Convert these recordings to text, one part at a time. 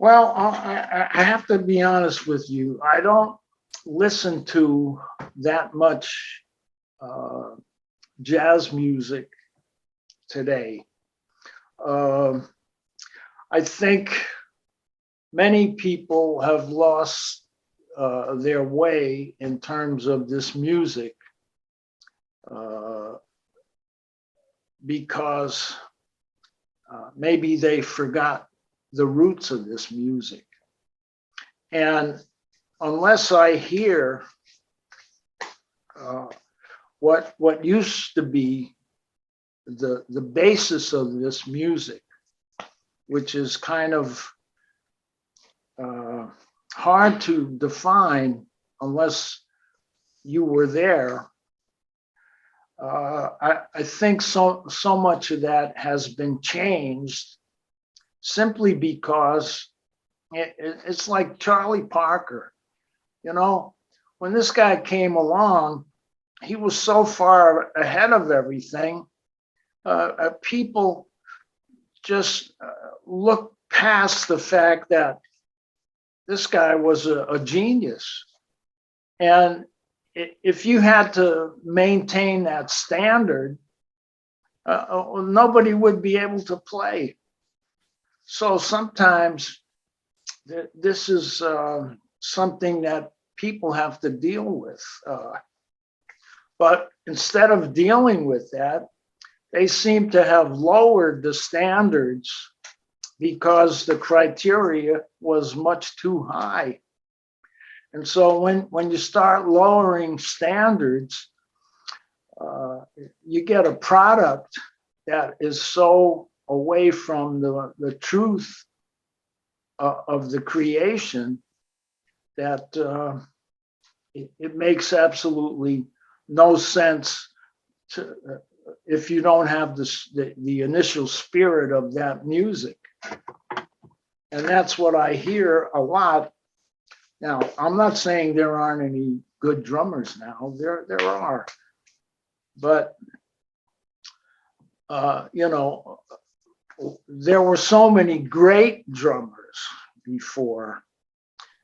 Well, I have to be honest with you. I don't listen to that much jazz music today. Um I think many people have lost their way in terms of this music uh, because maybe they forgot the roots of this music. And unless I hear uh, what used to be the basis of this music, which is kind of uh, hard to define unless you were there. I think so much of that has been changed simply because it's like Charlie Parker. You know, when this guy came along, he was so far ahead of everything. People just looked past the fact that this guy was a genius. And if you had to maintain that standard, nobody would be able to play. So sometimes this is something that people have to deal with. But instead of dealing with that, they seem to have lowered the standards because the criteria was much too high. And so when you start lowering standards, you get a product that is so away from the truth of the creation that it makes absolutely no sense to, if you don't have the initial spirit of that music. And that's what I hear a lot. Now, I'm not saying there aren't any good drummers now. There are. But, you know, there were so many great drummers before.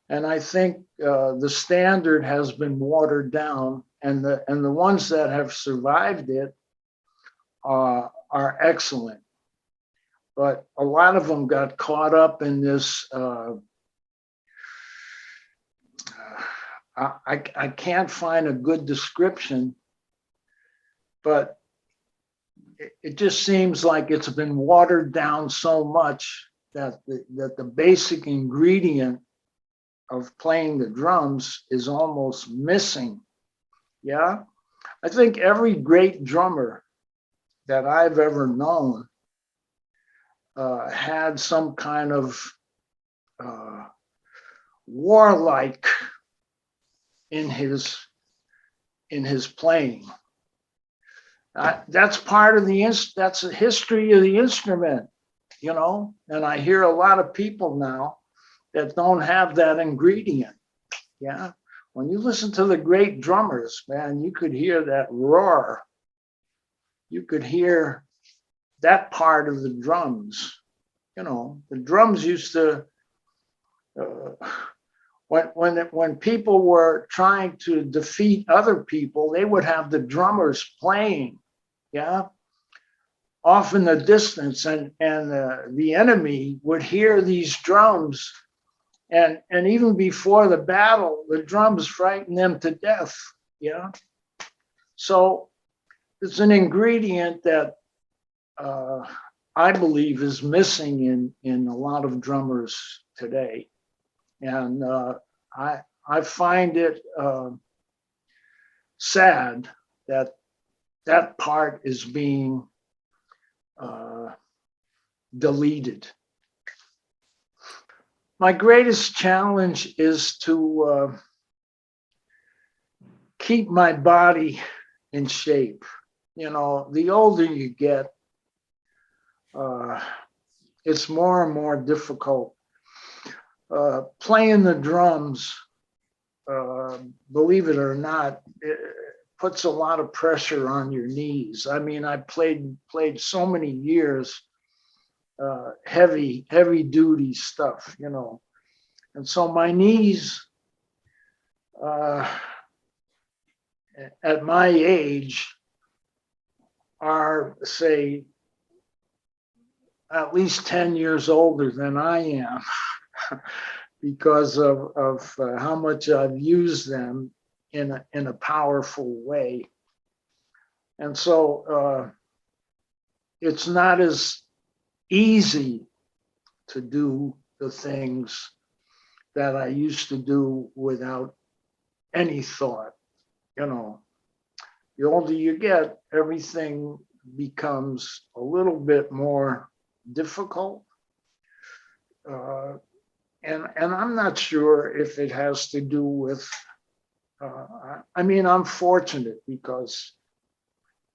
And I think the standard has been watered down, and the ones that have survived it are excellent. But a lot of them got caught up in this. I can't find a good description, but it just seems like it's been watered down so much that the basic ingredient of playing the drums is almost missing. Yeah, I think every great drummer that I've ever known had some kind of warlike in his playing. That's part of that's the history of the instrument, you know. And I hear a lot of people now that don't have that ingredient. Yeah, when you listen to the great drummers, man, you could hear that roar. You could hear that part of the drums. You know, the drums used to. When people were trying to defeat other people, they would have the drummers playing, yeah, off in the distance, and the enemy would hear these drums, and even before the battle, the drums frightened them to death, yeah. So it's an ingredient that I believe is missing in a lot of drummers today. And I find it sad that that part is being deleted. My greatest challenge is to keep my body in shape. You know, the older you get, it's more and more difficult. Playing the drums, believe it or not, it puts a lot of pressure on your knees. I mean, I played so many years heavy duty stuff, you know. And so my knees, uh, at my age, are, say, at least 10 years older than I am because of how much I've used them in a powerful way. And so it's not as easy to do the things that I used to do without any thought. You know, the older you get, everything becomes a little bit more difficult. And I'm not sure if it has to do with, I mean, I'm fortunate because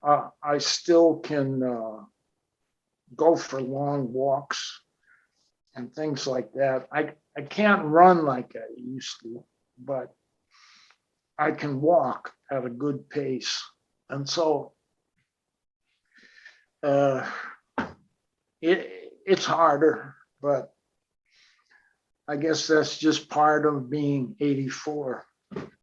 I still can go for long walks and things like that. I can't run like I used to, but I can walk at a good pace. And so it's harder, but I guess that's just part of being 84.